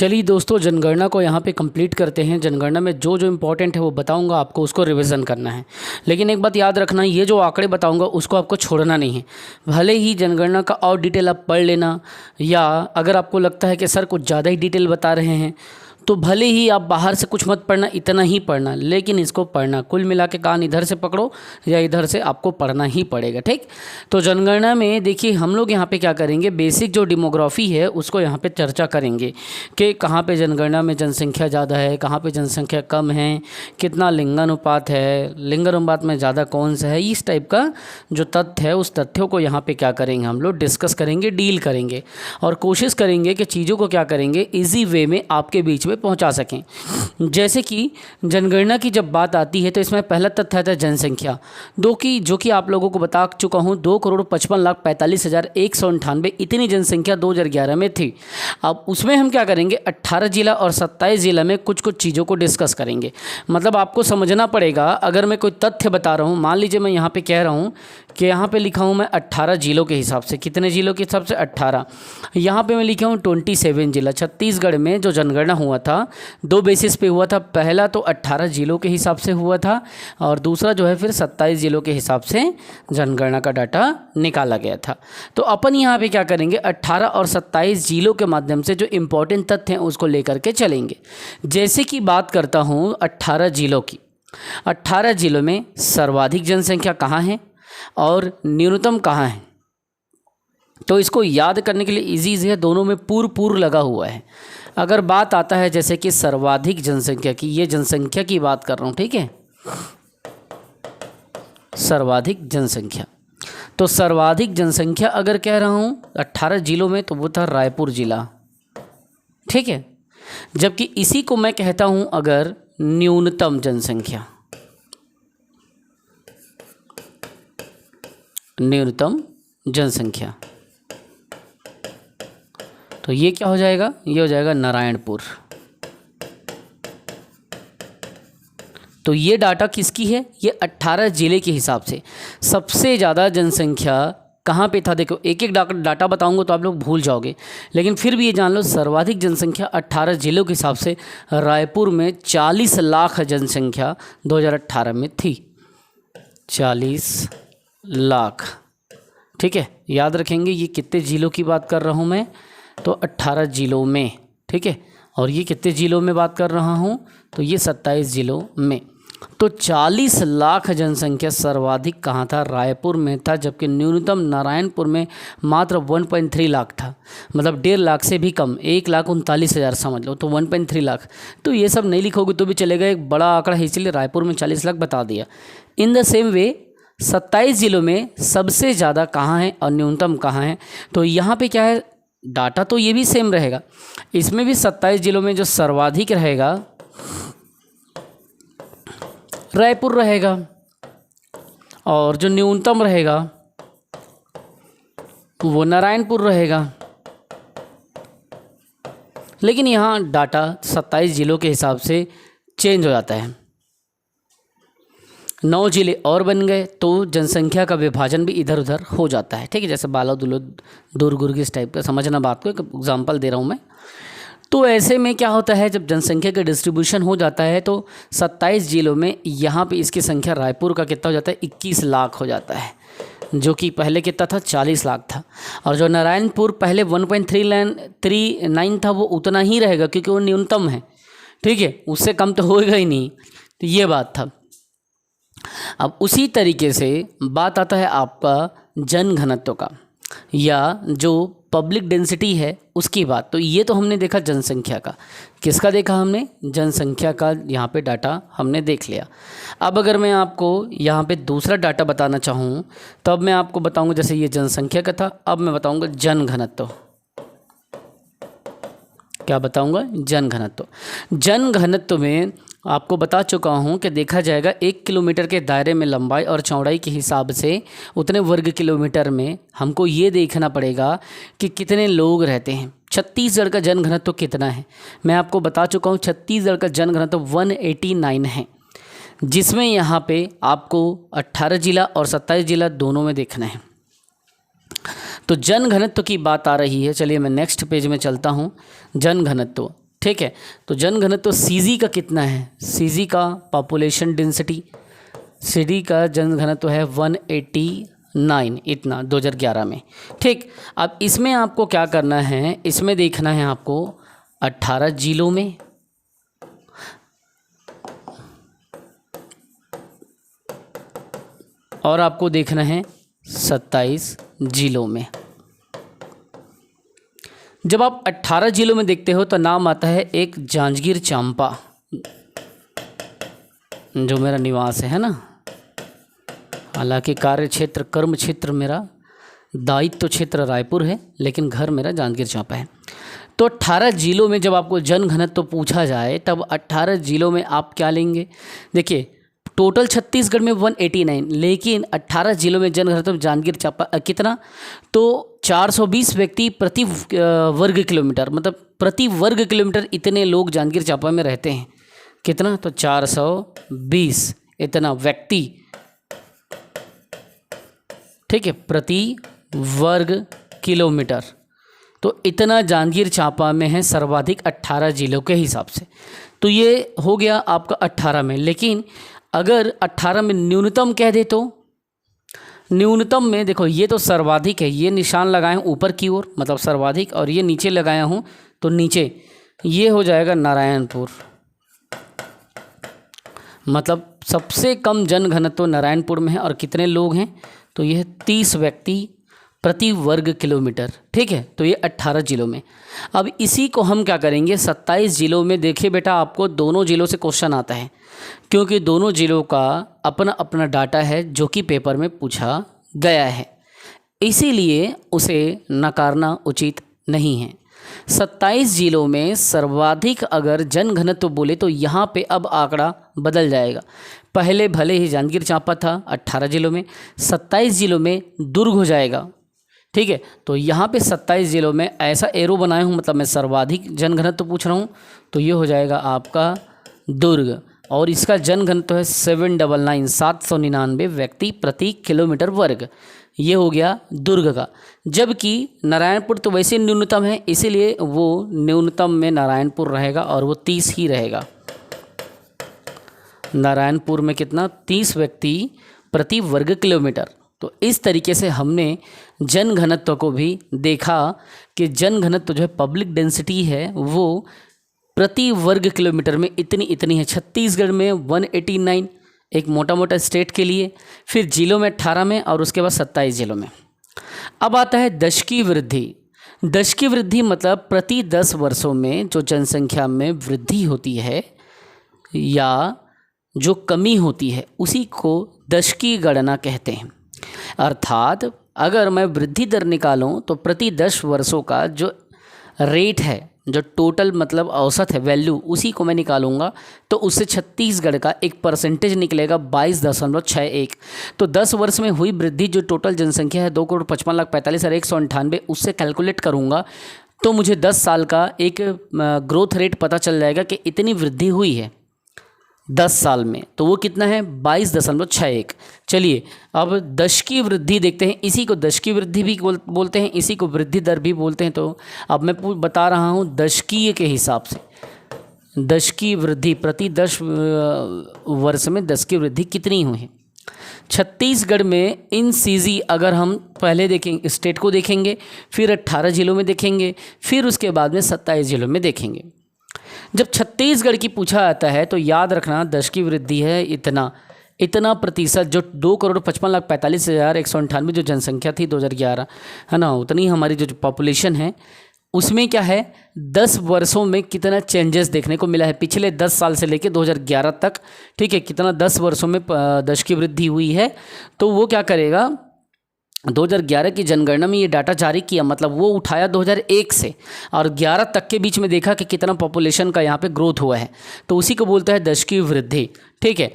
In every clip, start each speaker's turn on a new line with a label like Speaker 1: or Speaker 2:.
Speaker 1: चलिए दोस्तों, जनगणना को यहाँ पे कंप्लीट करते हैं। जनगणना में जो जो इम्पोर्टेंट है वो बताऊंगा आपको, उसको रिवीजन करना है। लेकिन एक बात याद रखना, ये जो आंकड़े बताऊंगा उसको आपको छोड़ना नहीं है। भले ही जनगणना का और डिटेल आप पढ़ लेना, या अगर आपको लगता है कि सर कुछ ज़्यादा ही डिटेल बता रहे हैं तो भले ही आप बाहर से कुछ मत पढ़ना, इतना ही पढ़ना, लेकिन इसको पढ़ना। कुल मिला के कान इधर से पकड़ो या इधर से आपको पढ़ना ही पड़ेगा, ठीक। तो जनगणना में देखिए हम लोग यहाँ पे क्या करेंगे, बेसिक जो डेमोग्राफी है उसको यहाँ पे चर्चा करेंगे कि कहाँ पे जनगणना में जनसंख्या ज़्यादा है, कहाँ पे जनसंख्या कम है, कितना लिंगानुपात है, लिंगानुपात में ज़्यादा कौन सा है। इस टाइप का जो तथ्य है उस तथ्यों को यहाँ पे क्या करेंगे, हम लोग डिस्कस करेंगे, डील करेंगे, और कोशिश करेंगे कि चीज़ों को क्या करेंगे, ईजी वे में आपके बीच में पहुंचा सकें। जैसे कि जनगणना की जब बात आती है तो इसमें पहला तथ्य आता है जनसंख्या, जो कि आप लोगों को बता चुका हूं, 2,55,45,198 इतनी जनसंख्या 2011 में थी। अब उसमें हम क्या करेंगे, 18 जिला और 27 जिला में कुछ कुछ चीज़ों को डिस्कस करेंगे। मतलब आपको समझना पड़ेगा, अगर मैं कोई तथ्य बता रहा हूँ, मान लीजिए मैं यहाँ पे कह रहा हूँ कि यहाँ पे लिखा हूँ मैं 18 जिलों के हिसाब से, कितने जिलों के हिसाब से 18, यहाँ पे मैं लिखा हूँ 27 जिला। छत्तीसगढ़ में जो जनगणना हुआ था दो बेसिस पे हुआ था, पहला तो 18 जिलों के हिसाब से हुआ था और दूसरा जो है फिर 27 जिलों के हिसाब से जनगणना का डाटा निकाला गया था। तो अपन यहाँ पे क्या करेंगे, 18 और 27 जिलों के माध्यम से जो इम्पोर्टेंट तथ्य हैं उसको लेकर के चलेंगे। जैसे कि बात करता हूँ 18 जिलों की, 18 जिलों में सर्वाधिक जनसंख्या कहाँ है और न्यूनतम कहाँ है, तो इसको याद करने के लिए इजी है, दोनों में पूर्व लगा हुआ है। अगर बात आता है जैसे कि सर्वाधिक जनसंख्या की, ये जनसंख्या की बात कर रहा हूँ, ठीक है, सर्वाधिक जनसंख्या, तो सर्वाधिक जनसंख्या अगर कह रहा हूँ 18 जिलों में तो वो था रायपुर जिला, ठीक है। जबकि इसी को मैं कहता हूँ अगर न्यूनतम जनसंख्या, न्यूनतम जनसंख्या, तो ये क्या हो जाएगा, ये हो जाएगा नारायणपुर। तो ये डाटा किसकी है, ये 18 जिले के हिसाब से सबसे ज़्यादा जनसंख्या कहाँ पे था। देखो एक एक डाटा बताऊंगा तो आप लोग भूल जाओगे, लेकिन फिर भी ये जान लो सर्वाधिक जनसंख्या 18 जिलों के हिसाब से रायपुर में 40 लाख जनसंख्या 2018 में थी, 40 लाख, ठीक है। याद रखेंगे ये कितने जिलों की बात कर रहा हूँ मैं, तो 18 जिलों में, ठीक है। और ये कितने जिलों में बात कर रहा हूँ, तो ये 27 जिलों में। तो 40 लाख जनसंख्या सर्वाधिक कहाँ था, रायपुर में था, जबकि न्यूनतम नारायणपुर में मात्र 1.3 लाख था। मतलब 1.5 लाख से भी कम, 1,39,000 समझ लो, तो 1.3 लाख। तो ये सब नहीं लिखोगे तो भी चलेगा, एक बड़ा आंकड़ा है इसलिए रायपुर में 40 लाख बता दिया। इन द सेम वे 27 जिलों में सबसे ज़्यादा कहाँ है और न्यूनतम कहाँ है, तो यहाँ पे क्या है, डाटा तो ये भी सेम रहेगा, इसमें भी 27 जिलों में जो सर्वाधिक रहेगा रायपुर रहेगा और जो न्यूनतम रहेगा वो नारायणपुर रहेगा। लेकिन यहाँ डाटा 27 जिलों के हिसाब से चेंज हो जाता है, 9 जिले और बन गए तो जनसंख्या का विभाजन भी इधर उधर हो जाता है, ठीक है। जैसे बालादुलो दुर्ग इस टाइप का, समझना बात को, एक एग्जांपल दे रहा हूँ मैं। तो ऐसे में क्या होता है, जब जनसंख्या का डिस्ट्रीब्यूशन हो जाता है तो 27 जिलों में यहाँ पे इसकी संख्या रायपुर का कितना हो जाता है, 21 लाख हो जाता है, जो कि पहले कितना था, 40 लाख था। और जो नारायणपुर पहले 1.39 था वो उतना ही रहेगा क्योंकि वो न्यूनतम है, ठीक है, उससे कम तो होएगा ही नहीं। तो ये बात था। अब उसी तरीके से बात आता है आपका जनघनत्व का, या जो पब्लिक डेंसिटी है उसकी बात। तो ये तो हमने देखा जनसंख्या का, किसका देखा हमने, जनसंख्या का, यहाँ पे डाटा हमने देख लिया। अब अगर मैं आपको यहाँ पे दूसरा डाटा बताना चाहूँ तो अब मैं आपको बताऊँगा, जैसे ये जनसंख्या का था, अब मैं बताऊँगा जनघनत्व। क्या बताऊँगा, जनघनत्व। जनघनत्व में आपको बता चुका हूँ कि देखा जाएगा 1 किलोमीटर के दायरे में लंबाई और चौड़ाई के हिसाब से उतने वर्ग किलोमीटर में हमको ये देखना पड़ेगा कि कितने लोग रहते हैं। छत्तीसगढ़ का जनघनत्व कितना है, मैं आपको बता चुका हूँ, छत्तीसगढ़ का जनघनत्व 189 है, जिसमें यहाँ पे आपको 18 जिला और 27 जिला दोनों में देखना है। तो जन घनत्व की बात आ रही है। चलिए मैं नेक्स्ट पेज में चलता हूँ। जन घनत्व ठीक है। तो जनघनत्व तो सीजी का कितना है, सीजी का पॉपुलेशन डेंसिटी, सिटी का जनघनत्व है 189, इतना 2011 में। ठीक, अब इसमें आपको क्या करना है, इसमें देखना है आपको 18 जिलों में, और आपको देखना है 27 जिलों में। जब आप 18 जिलों में देखते हो तो नाम आता है एक जांजगीर चांपा, जो मेरा निवास है ना। हालांकि कार्य क्षेत्र, कर्म क्षेत्र मेरा, दायित्व क्षेत्र रायपुर है, लेकिन घर मेरा जांजगीर चांपा है। तो 18 जिलों में जब आपको जनघनत्व तो पूछा जाए, तब 18 जिलों में आप क्या लेंगे। देखिए टोटल छत्तीसगढ़ में 189, लेकिन 18 जिलों में जनघनत्व जांजगीर चांपा कितना, तो 420 व्यक्ति प्रति वर्ग किलोमीटर, मतलब प्रति वर्ग किलोमीटर इतने लोग जांजगीर चांपा में रहते हैं। कितना, तो 420 इतना व्यक्ति, ठीक है, प्रति वर्ग किलोमीटर। तो इतना जांजगीर चांपा में है सर्वाधिक 18 जिलों के हिसाब से। तो ये हो गया आपका 18 में। लेकिन अगर 18 में न्यूनतम कह दे, तो न्यूनतम में देखो ये तो सर्वाधिक है, ये निशान लगाए हूँ ऊपर की ओर मतलब सर्वाधिक, और ये नीचे लगाया हूँ तो नीचे, ये हो जाएगा नारायणपुर। मतलब सबसे कम जनघनत्व तो नारायणपुर में है, और कितने लोग हैं, तो यह 30 व्यक्ति प्रति वर्ग किलोमीटर। ठीक है, तो ये 18 जिलों में। अब इसी को हम क्या करेंगे 27 जिलों में। देखिए बेटा, आपको दोनों जिलों से क्वेश्चन आता है, क्योंकि दोनों जिलों का अपना अपना डाटा है जो कि पेपर में पूछा गया है, इसीलिए उसे नकारना उचित नहीं है। 27 जिलों में सर्वाधिक अगर जनघनत्व बोले तो यहाँ पे अब आंकड़ा बदल जाएगा। पहले भले ही जांजगीर चांपा था 18 जिलों में, 27 जिलों में दुर्ग हो जाएगा। ठीक है, तो यहाँ पे 27 जिलों में ऐसा एरो बनाया हूँ, मतलब मैं सर्वाधिक जनघनत्व पूछ रहा हूँ, तो ये हो जाएगा आपका दुर्ग, और इसका जनघनत्व है 799 व्यक्ति प्रति किलोमीटर वर्ग। ये हो गया दुर्ग का। जबकि नारायणपुर तो वैसे न्यूनतम है, इसीलिए वो न्यूनतम में नारायणपुर रहेगा और वो 30 ही रहेगा। नारायणपुर में कितना, 30 व्यक्ति प्रति वर्ग किलोमीटर। तो इस तरीके से हमने जनघनत्व को भी देखा कि जनघनत्व जो है पब्लिक डेंसिटी है वो प्रति वर्ग किलोमीटर में इतनी इतनी है। छत्तीसगढ़ में 189 एक मोटा मोटा स्टेट के लिए, फिर जिलों में 18 में, और उसके बाद 27 जिलों में। अब आता है दशकीय वृद्धि। दशकीय वृद्धि मतलब प्रति 10 वर्षों में जो जनसंख्या में वृद्धि होती है या जो कमी होती है, उसी को दशकीय गणना कहते हैं। अर्थात अगर मैं वृद्धि दर निकालूं तो प्रति 10 वर्षों का जो रेट है, जो टोटल मतलब औसत है वैल्यू, उसी को मैं निकालूंगा, तो उससे छत्तीसगढ़ का एक परसेंटेज निकलेगा 22.61। तो 10 वर्ष में हुई वृद्धि जो टोटल जनसंख्या है 2,55,45,198, उससे कैलकुलेट करूंगा तो मुझे 10 साल का एक ग्रोथ रेट पता चल जाएगा कि इतनी वृद्धि हुई है 10 साल में। तो वो कितना है 22.61। चलिए अब दशकीय वृद्धि देखते हैं। इसी को दशकीय वृद्धि भी बोलते हैं, इसी को वृद्धि दर भी बोलते हैं। तो अब मैं बता रहा हूँ दशकीय के हिसाब से, दशकीय वृद्धि प्रति 10 वर्ष में दशकीय वृद्धि कितनी हुई है। छत्तीसगढ़ में इन सीजी अगर हम पहले देखेंगे, स्टेट को देखेंगे, फिर 18 जिलों में देखेंगे, फिर उसके बाद में 27 जिलों में देखेंगे। जब छत्तीसगढ़ की पूछा जाता है तो याद रखना दशकीय वृद्धि है इतना प्रतिशत, जो 2,55,45,198 जो जनसंख्या थी 2011 है ना, उतनी हमारी जो पॉपुलेशन है उसमें क्या है 10 वर्षों में कितना चेंजेस देखने को मिला है पिछले 10 साल से लेकर 2011 तक। ठीक है, कितना 10 वर्षों में दशकीय वृद्धि हुई है। तो वो क्या करेगा 2011 की जनगणना में ये डाटा जारी किया, मतलब वो उठाया 2001 से और 11 तक के बीच में देखा कि कितना पॉपुलेशन का यहाँ पे ग्रोथ हुआ है, तो उसी को बोलता है दशकीय वृद्धि। ठीक है,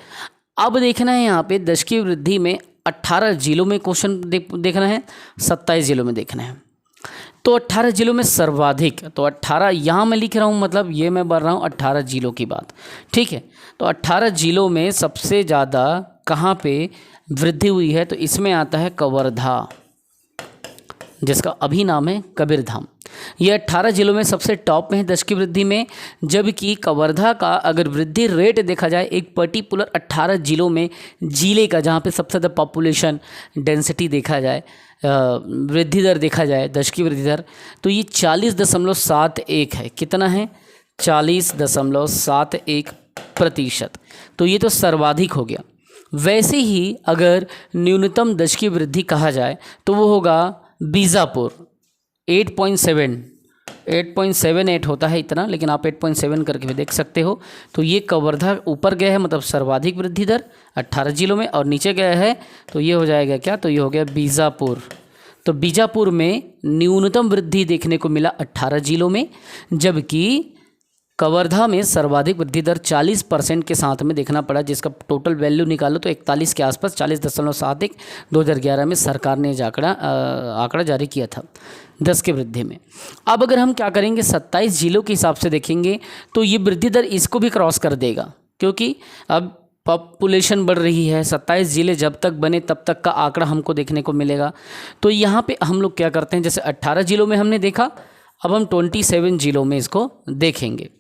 Speaker 1: अब देखना है यहाँ पे दशकीय वृद्धि में 18 जिलों में क्वेश्चन देखना है, 27 जिलों में देखना है। तो 18 जिलों में सर्वाधिक, तो 18 यहाँ मैं लिख रहा हूँ, मतलब ये मैं बोल रहा हूँ 18 जिलों की बात। ठीक है, तो 18 जिलों में सबसे ज़्यादा कहाँ पे वृद्धि हुई है, तो इसमें आता है कवर्धा, जिसका अभी नाम है कबीरधाम। ये 18 जिलों में सबसे टॉप में है 10 की वृद्धि में, जबकि कवर्धा का अगर वृद्धि रेट देखा जाए एक पर्टिकुलर 18 जिलों में जिले का, जहाँ पे सबसे ज़्यादा पॉपुलेशन डेंसिटी देखा जाए, वृद्धि दर देखा जाए 10 की वृद्धि दर, तो ये 40.71 है। कितना है? 40.71%। तो ये तो सर्वाधिक हो गया। वैसे ही अगर न्यूनतम 10 की वृद्धि कहा जाए तो वो होगा बीजापुर 8.78 होता है इतना, लेकिन आप 8.7 करके भी देख सकते हो। तो ये कवर्धा ऊपर गया है, मतलब सर्वाधिक वृद्धि दर 18 जिलों में, और नीचे गया है तो ये हो जाएगा क्या? तो ये हो गया बीजापुर। तो बीजापुर में न्यूनतम वृद्धि देखने को मिला 18 जिलों में, जबकि कवर्धा में सर्वाधिक वृद्धि दर 40% के साथ में देखना पड़ा, जिसका टोटल वैल्यू निकालो तो 41 के आसपास 40.71 2011 में सरकार ने आंकड़ा जारी किया था 10 के वृद्धि में। अब अगर हम क्या करेंगे 27 जिलों के हिसाब से देखेंगे तो ये वृद्धि दर इसको भी क्रॉस कर देगा, क्योंकि अब पॉपुलेशन बढ़ रही है। 27 ज़िले जब तक बने तब तक का आंकड़ा हमको देखने को मिलेगा। तो यहाँ पे हम लोग क्या करते हैं, जैसे 18 जिलों में हमने देखा, अब हम 27 जिलों में इसको देखेंगे।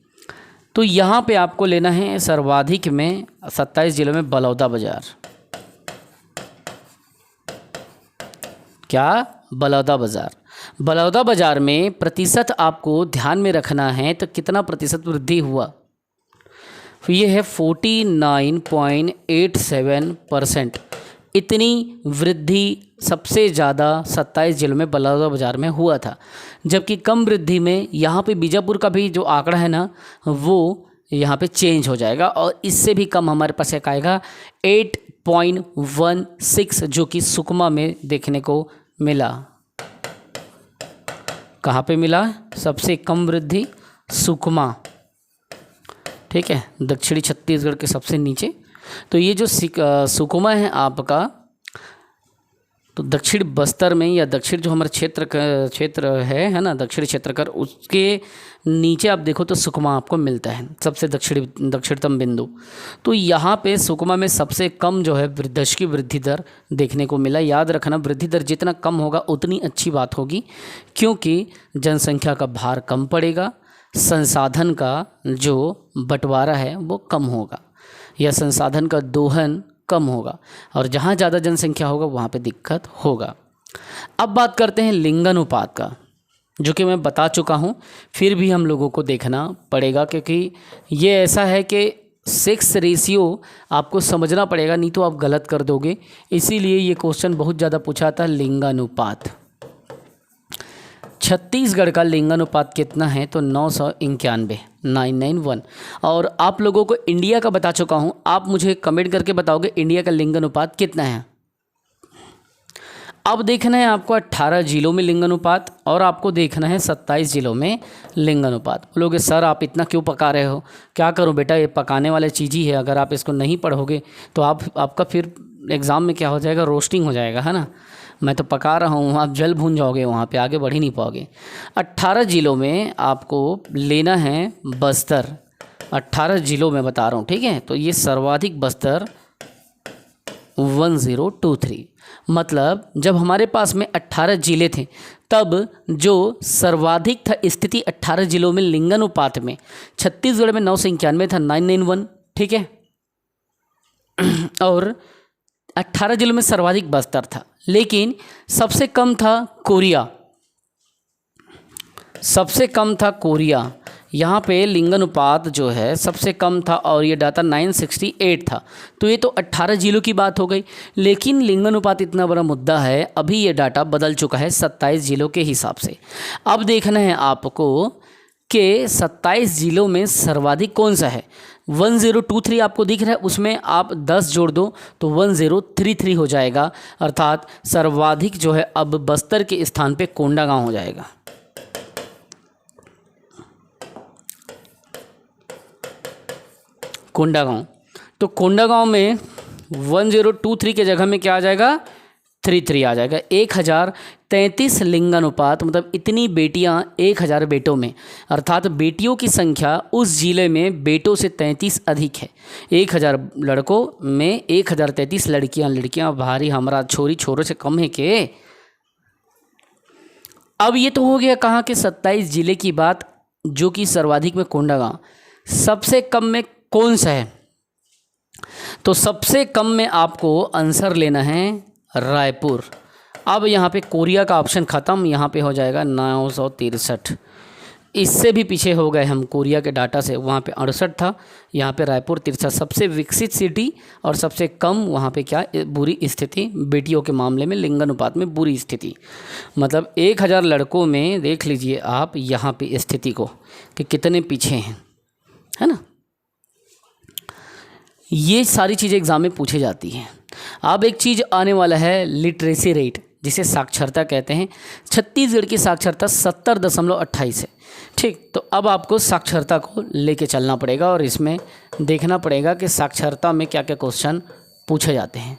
Speaker 1: तो यहाँ पे आपको लेना है सर्वाधिक में 27 जिलों में बलौदाबाजार। क्या? बलौदाबाजार में प्रतिशत आपको ध्यान में रखना है, तो कितना प्रतिशत वृद्धि हुआ? ये है 49.87%। इतनी वृद्धि सबसे ज़्यादा 27 जिलों में बलौदाबाजार में हुआ था, जबकि कम वृद्धि में यहाँ पे बीजापुर का भी जो आंकड़ा है ना वो यहाँ पे चेंज हो जाएगा, और इससे भी कम हमारे पास एक आएगा 8.16, जो कि सुकमा में देखने को मिला। कहाँ पे मिला सबसे कम वृद्धि? सुकमा, ठीक है, दक्षिणी छत्तीसगढ़ के सबसे नीचे। तो ये जो सुकमा है आपका, तो दक्षिण बस्तर में या दक्षिण जो हमारा क्षेत्र है ना, दक्षिणी क्षेत्र कर, उसके नीचे आप देखो तो सुकमा आपको मिलता है सबसे दक्षिणतम बिंदु। तो यहाँ पे सुकमा में सबसे कम जो है 10 की वृद्धि दर देखने को मिला। याद रखना, वृद्धि दर जितना कम होगा उतनी अच्छी बात होगी, क्योंकि जनसंख्या का भार कम पड़ेगा, संसाधन का जो बंटवारा है वो कम होगा, या संसाधन का दोहन कम होगा, और जहाँ ज़्यादा जनसंख्या होगा वहाँ पे दिक्कत होगा। अब बात करते हैं लिंगानुपात का, जो कि मैं बता चुका हूँ, फिर भी हम लोगों को देखना पड़ेगा, क्योंकि ये ऐसा है कि 6 रेशियो आपको समझना पड़ेगा, नहीं तो आप गलत कर दोगे। इसीलिए ये क्वेश्चन बहुत ज़्यादा पूछा था। लिंगानुपात, छत्तीसगढ़ का लिंगानुपात कितना है? तो 991। और आप लोगों को इंडिया का बता चुका हूँ, आप मुझे कमेंट करके बताओगे इंडिया का लिंगानुपात कितना है। अब देखना है आपको 18 जिलों में लिंगानुपात, और आपको देखना है 27 जिलों में लिंगानुपात। बोलोगे सर आप इतना क्यों पका रहे हो? क्या करूं बेटा, ये पकाने वाली चीज़ ही है। अगर आप इसको नहीं पढ़ोगे तो आपका फिर एग्ज़ाम में क्या हो जाएगा, रोस्टिंग हो जाएगा, है ना। मैं तो पका रहा हूँ, आप जल भून जाओगे, वहाँ पे आगे बढ़ ही नहीं पाओगे। 18 जिलों में आपको लेना है बस्तर, 18 जिलों में बता रहा हूँ, ठीक है। तो ये सर्वाधिक बस्तर 1023, मतलब जब हमारे पास में 18 जिले थे तब जो सर्वाधिक था स्थिति 18 जिलों में लिंगानुपात में, छत्तीसगढ़ में 991 था, 991, ठीक है। और 18 जिलों में सर्वाधिक बस्तर था, लेकिन सबसे कम था कोरिया, सबसे कम था कोरिया। यहाँ पे लिंगानुपात जो है सबसे कम था, और ये डाटा 968 था। तो ये तो 18 जिलों की बात हो गई, लेकिन लिंगानुपात इतना बड़ा मुद्दा है, अभी ये डाटा बदल चुका है 27 जिलों के हिसाब से। अब देखना है आपको कि 27 जिलों में सर्वाधिक कौन सा है। 1023 आपको दिख रहा है, उसमें आप 10 जोड़ दो तो 1033 हो जाएगा, अर्थात सर्वाधिक जो है अब बस्तर के स्थान पे कोंडागांव हो जाएगा। कोंडागांव, तो कोंडागांव में 1023 के जगह में क्या आ जाएगा, 33 आ जाएगा। 1033 लिंगानुपात, मतलब इतनी बेटियां 1000 बेटों में, अर्थात बेटियों की संख्या उस जिले में बेटों से 33 अधिक है। 1000 लड़कों में 1033 लड़कियां भारी हमारा छोरी छोरों से कम है के। अब ये तो हो गया कहाँ के 27 जिले की बात, जो कि सर्वाधिक में कोंडागांव। सबसे कम में कौन सा है? तो सबसे कम में आपको आंसर लेना है रायपुर। अब यहाँ पे कोरिया का ऑप्शन ख़त्म, यहाँ पे हो जाएगा 963। इससे भी पीछे हो गए हम कोरिया के डाटा से, वहाँ पे 68 था, यहाँ पे रायपुर 63। सबसे विकसित सिटी और सबसे कम वहाँ पे क्या बुरी स्थिति, बेटियों के मामले में लिंगानुपात में बुरी स्थिति। मतलब 1000 लड़कों में देख लीजिए आप यहाँ पे स्थिति को कि कितने पीछे हैं, है ना। ये सारी चीज़ें एग्ज़ाम में पूछी जाती हैं। अब एक चीज़ आने वाला है लिटरेसी रेट, जिसे साक्षरता कहते हैं। छत्तीसगढ़ की साक्षरता 70.28 है। ठीक, तो अब आपको साक्षरता को लेके चलना पड़ेगा और इसमें देखना पड़ेगा कि साक्षरता में क्या क्या क्वेश्चन पूछे जाते हैं।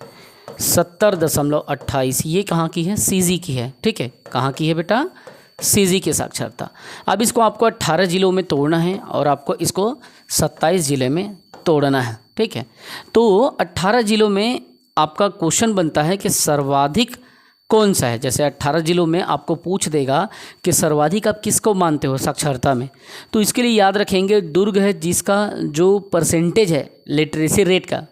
Speaker 1: 70.28 ये कहाँ की है? सीजी की है। ठीक है, कहाँ की है बेटा? सीजी की साक्षरता। अब इसको आपको 18 जिलों में तोड़ना है और आपको इसको 27 जिले में तोड़ना है। ठीक है, तो 18 जिलों में आपका क्वेश्चन बनता है कि सर्वाधिक कौन सा है। जैसे 18 जिलों में आपको पूछ देगा कि सर्वाधिक आप किसको मानते हो साक्षरता में, तो इसके लिए याद रखेंगे दुर्ग है, जिसका जो परसेंटेज है लिटरेसी रेट का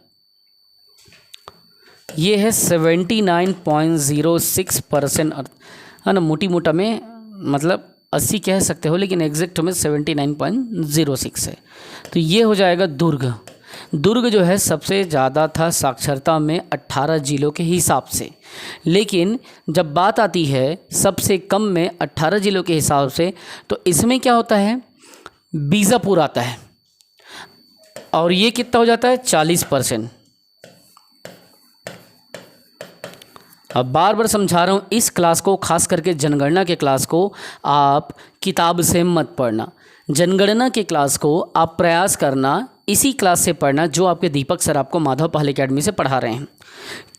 Speaker 1: ये है 79.06%, है ना। मोटी मोटा में मतलब 80 कह सकते हो, लेकिन एग्जैक्ट में 79.06 है। तो ये हो जाएगा दुर्ग। दुर्ग जो है सबसे ज़्यादा था साक्षरता में 18 जिलों के हिसाब से। लेकिन जब बात आती है सबसे कम में 18 जिलों के हिसाब से, तो इसमें क्या होता है? बीजापुर आता है और ये कितना हो जाता है? 40%। अब बार बार समझा रहा हूँ, इस क्लास को खास करके जनगणना के क्लास को आप किताब से मत पढ़ना। जनगणना के क्लास को आप प्रयास करना इसी क्लास से पढ़ना जो आपके दीपक सर आपको माधव पहल एकेडमी से पढ़ा रहे हैं।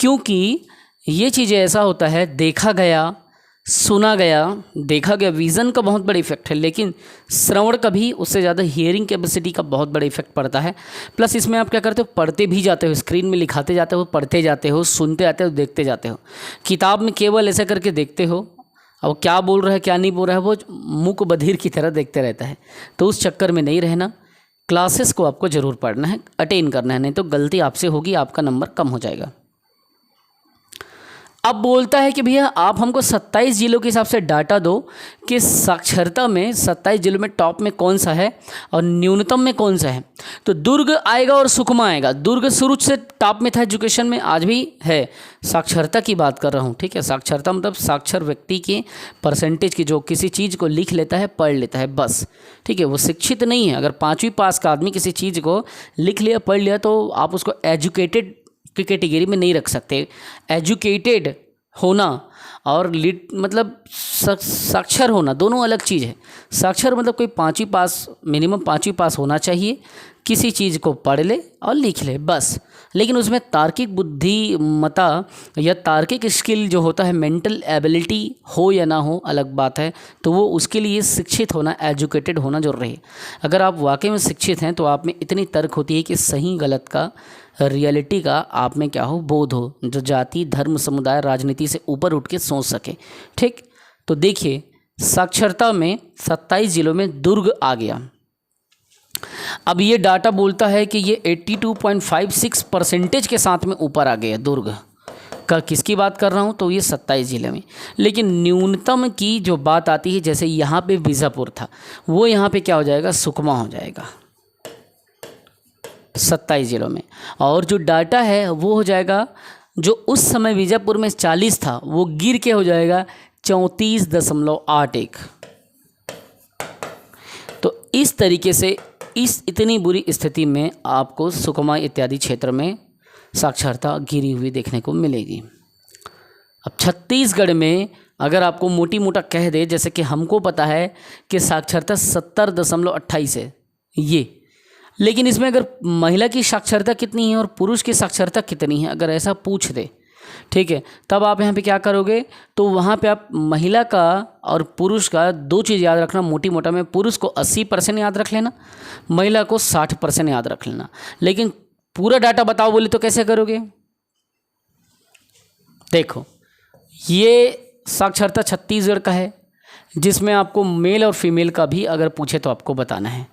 Speaker 1: क्योंकि ये चीज़ें ऐसा होता है, देखा गया सुना गया, देखा गया विज़न का बहुत बड़ा इफेक्ट है, लेकिन श्रवण का भी उससे ज़्यादा हियरिंग कैपेसिटी का बहुत बड़ा इफेक्ट पड़ता है। प्लस इसमें आप क्या करते हो? पढ़ते भी जाते हो, स्क्रीन में लिखाते जाते हो, पढ़ते जाते हो, सुनते जाते हो, देखते जाते हो। किताब में केवल ऐसा करके देखते हो, अब क्या बोल रहा है क्या नहीं बोल रहा है वो मूक बधिर की तरह देखते रहता है। तो उस चक्कर में नहीं रहना, क्लासेस को आपको ज़रूर पढ़ना है, अटेंड करना है, नहीं तो गलती आपसे होगी, आपका नंबर कम हो जाएगा। अब बोलता है कि भैया आप हमको 27 जिलों के हिसाब से डाटा दो कि साक्षरता में 27 जिलों में टॉप में कौन सा है और न्यूनतम में कौन सा है। तो दुर्ग आएगा और सुकमा आएगा। दुर्ग शुरू से टॉप में था एजुकेशन में, आज भी है। साक्षरता की बात कर रहा हूँ, ठीक है। साक्षरता मतलब साक्षर व्यक्ति के परसेंटेज की, जो किसी चीज़ को लिख लेता है, पढ़ लेता है, बस, ठीक है। वो शिक्षित नहीं है। अगर 5वीं पास का आदमी किसी चीज़ को लिख लिया, पढ़ लिया, तो आप उसको एजुकेटेड की कैटेगरी में नहीं रख सकते। एजुकेटेड होना और मतलब साक्षर होना दोनों अलग चीज़ है। साक्षर मतलब कोई 5वीं पास, मिनिमम 5वीं पास होना चाहिए, किसी चीज़ को पढ़ ले और लिख ले, बस। लेकिन उसमें तार्किक बुद्धिमत्ता या तार्किक स्किल जो होता है, मेंटल एबिलिटी हो या ना हो अलग बात है। तो वो उसके लिए शिक्षित होना, एजुकेटेड होना जरूरी है। अगर आप वाकई में शिक्षित हैं तो आप में इतनी तर्क होती है कि सही गलत का, रियलिटी का आप में क्या हो, बोध हो, जो जाति धर्म समुदाय राजनीति से ऊपर उठ के सोच सके, ठीक। तो देखिए साक्षरता में 27 जिलों में दुर्ग आ गया। अब ये डाटा बोलता है कि ये 82.56% के साथ में ऊपर आ गया दुर्ग का। किसकी बात कर रहा हूँ? तो ये 27 जिले में। लेकिन न्यूनतम की जो बात आती है, जैसे यहाँ पे बीजापुर था, वो यहाँ पे क्या हो जाएगा? सुकमा हो जाएगा 27 जिलों में। और जो डाटा है वो हो जाएगा, जो उस समय बीजापुर में 40 था, वो गिर के हो जाएगा 34.81। तो इस तरीके से इस इतनी बुरी स्थिति में आपको सुकमा इत्यादि क्षेत्र में साक्षरता गिरी हुई देखने को मिलेगी। अब छत्तीसगढ़ में अगर आपको मोटी मोटा कह दे, जैसे कि हमको पता है कि साक्षरता 70.28 है ये, लेकिन इसमें अगर महिला की साक्षरता कितनी है और पुरुष की साक्षरता कितनी है, अगर ऐसा पूछ दे, ठीक है, तब आप यहाँ पे क्या करोगे? तो वहाँ पे आप महिला का और पुरुष का दो चीज़ याद रखना मोटी मोटा में। पुरुष को 80% याद रख लेना, महिला को 60% याद रख लेना। लेकिन पूरा डाटा बताओ बोले तो कैसे करोगे? देखो, ये साक्षरता छत्तीसगढ़ का है, जिसमें आपको मेल और फीमेल का भी अगर पूछे तो आपको बताना है।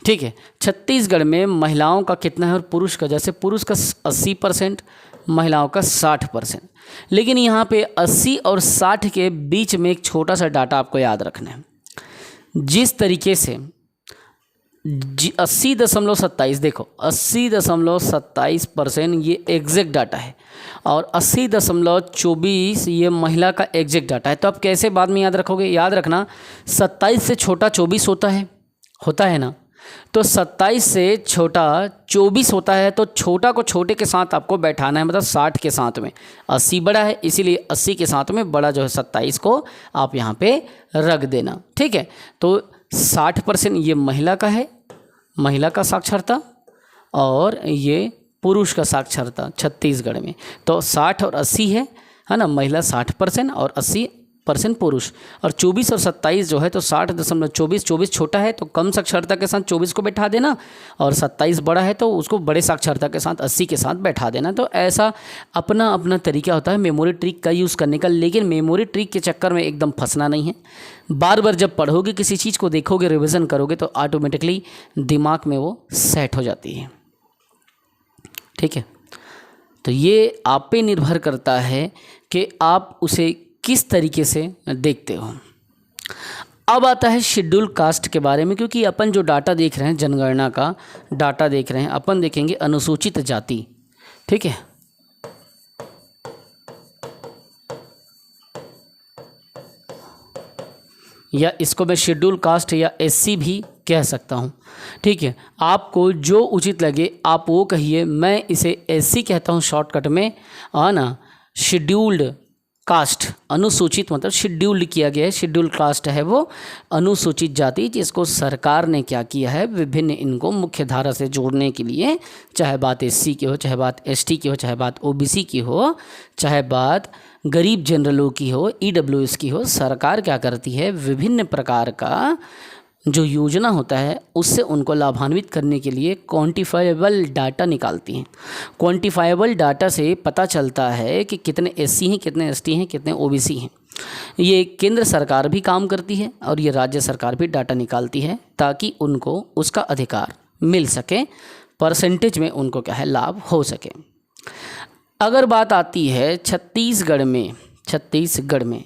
Speaker 1: ठीक है, छत्तीसगढ़ में महिलाओं का कितना है और पुरुष का, जैसे पुरुष का 80%, महिलाओं का 60%। लेकिन यहाँ पे 80 और 60 के बीच में एक छोटा सा डाटा आपको याद रखना है। जिस तरीके से 80.27, देखो 80.27% ये एग्जैक्ट डाटा है और 80.24 ये महिला का एग्जैक्ट डाटा है। तो आप कैसे बाद में याद रखोगे? याद रखना 27 से छोटा 24 होता है ना, तो 27 से छोटा 24 होता है, तो छोटा को छोटे के साथ आपको बैठाना है, मतलब 60 के साथ में। 80 बड़ा है, इसीलिए 80 के साथ में बड़ा जो है 27 को आप यहाँ पे रख देना। ठीक है, तो 60% ये महिला का है, महिला का साक्षरता, और ये पुरुष का साक्षरता छत्तीसगढ़ में। तो 60 और 80 है ना, महिला 60% और 80% पुरुष। और 24 और 27 जो है तो 60.24, 24 छोटा है तो कम साक्षरता के साथ 24 को बैठा देना, और 27 बड़ा है तो उसको बड़े साक्षरता के साथ 80 के साथ बैठा देना। तो ऐसा अपना अपना तरीका होता है मेमोरी ट्रिक का यूज़ करने का। लेकिन मेमोरी ट्रिक के चक्कर में एकदम फंसना नहीं है। बार बार जब पढ़ोगे, किसी चीज़ को देखोगे, रिविज़न करोगे, तो ऑटोमेटिकली दिमाग में वो सेट हो जाती है। ठीक है, तो ये आप पे निर्भर करता है कि आप उसे किस तरीके से देखते हो। अब आता है शेड्यूल कास्ट के बारे में, क्योंकि अपन जो डाटा देख रहे हैं, जनगणना का डाटा देख रहे हैं, अपन देखेंगे अनुसूचित जाति। ठीक है, या इसको मैं शेड्यूल कास्ट या एससी भी कह सकता हूँ। ठीक है, आपको जो उचित लगे आप वो कहिए। मैं इसे एससी कहता हूँ शॉर्टकट में, ना शेड्यूल्ड कास्ट, अनुसूचित मतलब शेड्यूल्ड किया गया है। शेड्यूल कास्ट है वो अनुसूचित जाति, जिसको सरकार ने क्या किया है, विभिन्न इनको मुख्य धारा से जोड़ने के लिए, चाहे बात एससी की हो, चाहे बात एसटी की हो, चाहे बात ओबीसी की हो, चाहे बात गरीब जनरलों की हो, ईडब्ल्यूएस की हो, सरकार क्या करती है, विभिन्न प्रकार का जो योजना होता है उससे उनको लाभान्वित करने के लिए क्वांटिफाइबल डाटा निकालती हैं। क्वांटिफाइबल डाटा से पता चलता है कि कितने एससी हैं, कितने एसटी हैं, कितने ओबीसी हैं। ये केंद्र सरकार भी काम करती है और ये राज्य सरकार भी डाटा निकालती है, ताकि उनको उसका अधिकार मिल सके, परसेंटेज में उनको क्या है, लाभ हो सके। अगर बात आती है छत्तीसगढ़ में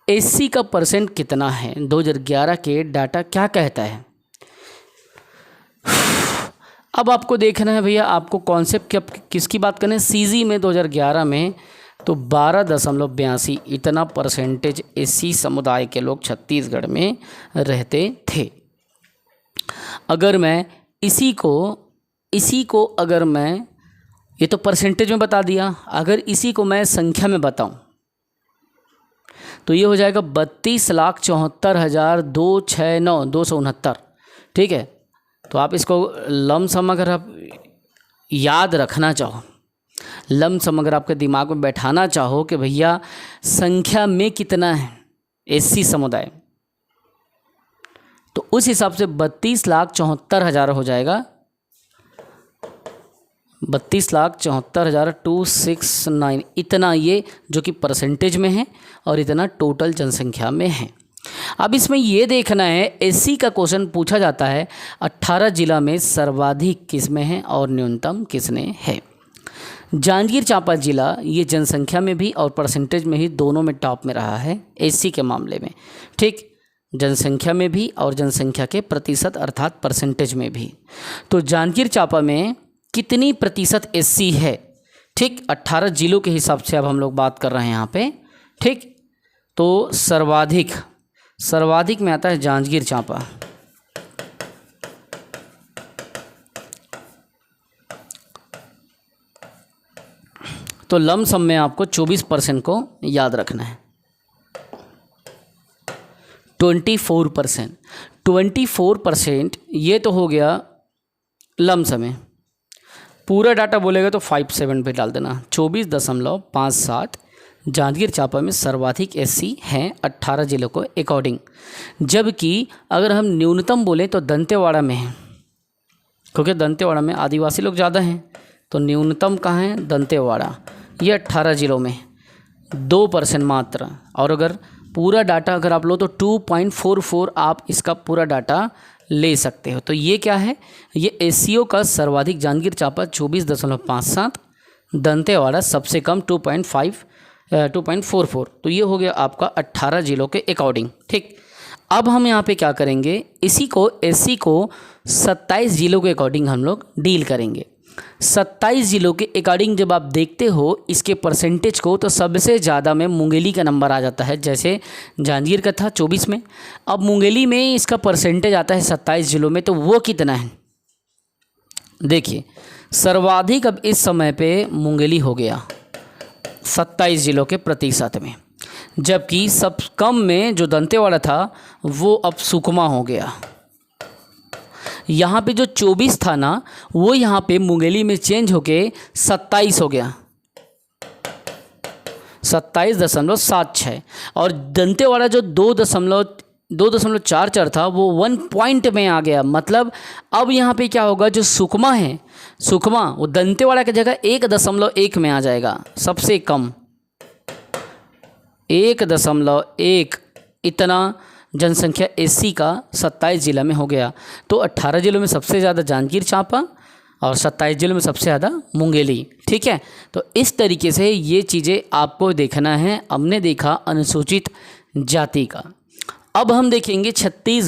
Speaker 1: एससी का परसेंट कितना है, 2011 के डाटा क्या कहता है। अब आपको देखना है भैया, आपको कॉन्सेप्ट किसकी बात करें, सीजी में 2011 में तो 12.82 इतना परसेंटेज एससी समुदाय के लोग छत्तीसगढ़ में रहते थे। अगर मैं इसी को अगर मैं, ये तो परसेंटेज में बता दिया, अगर इसी को मैं संख्या में बताऊं तो ये हो जाएगा 32,74,269। ठीक है, तो आप इसको लमसम अगर आप याद रखना चाहो, लमसम अगर आपके दिमाग में बैठाना चाहो कि भैया संख्या में कितना है एससी समुदाय, तो उस हिसाब से 32,74,000 हो जाएगा। 32,74,269 इतना ये जो कि परसेंटेज में है और इतना टोटल जनसंख्या में है। अब इसमें ये देखना है, एससी का क्वेश्चन पूछा जाता है 18 जिला में सर्वाधिक किस में है और न्यूनतम किसने है। जांजगीर चांपा जिला ये जनसंख्या में भी और परसेंटेज में ही दोनों में टॉप में रहा है एससी के मामले में। ठीक, जनसंख्या में भी और जनसंख्या के प्रतिशत अर्थात परसेंटेज में भी। तो जांजगीर चांपा में कितनी प्रतिशत एससी है, ठीक 18 जिलों के हिसाब से अब हम लोग बात कर रहे हैं यहाँ पे। ठीक, तो सर्वाधिक में आता है जांजगीर चांपा। तो लमसम में आपको 24% को याद रखना है। 24% ये तो हो गया लमसम में। पूरा डाटा बोलेगा तो 57 पे डाल देना। 24.57 जांजगीर चांपा में सर्वाधिक एससी हैं 18 जिलों को अकॉर्डिंग। जबकि अगर हम न्यूनतम बोलें तो दंतेवाड़ा में है, क्योंकि दंतेवाड़ा में आदिवासी लोग ज़्यादा हैं, तो न्यूनतम कहाँ है, दंतेवाड़ा। ये 18 जिलों में 2% मात्र। और अगर पूरा डाटा अगर आप लो तो 2.44 आप इसका पूरा डाटा ले सकते हो। तो ये क्या है, ये एससीओ का सर्वाधिक जांजगीर चांपा 24.57, दंतेवाड़ा सबसे कम 2.44। तो ये हो गया आपका 18 जिलों के अकॉर्डिंग। ठीक, अब हम यहाँ पे क्या करेंगे, इसी को एससी को 27 जिलों के अकॉर्डिंग हम लोग डील करेंगे। 27 जिलों के अकॉर्डिंग जब आप देखते हो इसके परसेंटेज को, तो सबसे ज़्यादा में मुंगेली का नंबर आ जाता है। जैसे जांजगीर का था 24 में, अब मुंगेली में इसका परसेंटेज आता है 27 जिलों में। तो वो कितना है, देखिए सर्वाधिक अब इस समय पे मुंगेली हो गया 27 जिलों के प्रतिशत में, जबकि सब कम में जो दंतेवाड़ा था वो अब सुकमा हो गया। यहाँ पे जो 24 था ना, वो यहाँ पे मुंगेली में चेंज होके 27 हो गया, 27.76। और दंतेवाड़ा जो 2.44 था वो 1 पॉइंट में आ गया। मतलब अब यहाँ पे क्या होगा, जो सुकमा है, सुकमा वो दंतेवाड़ा की जगह 1.1 में आ जाएगा, सबसे कम 1.1 इतना जनसंख्या एससी का 27 जिला में हो गया। तो 18 जिलों में सबसे ज़्यादा जांजगीर चांपा और 27 जिलों में सबसे ज़्यादा मुंगेली। ठीक है, तो इस तरीके से ये चीज़ें आपको देखना है। हमने देखा अनुसूचित जाति का। अब हम देखेंगे छत्तीसगढ़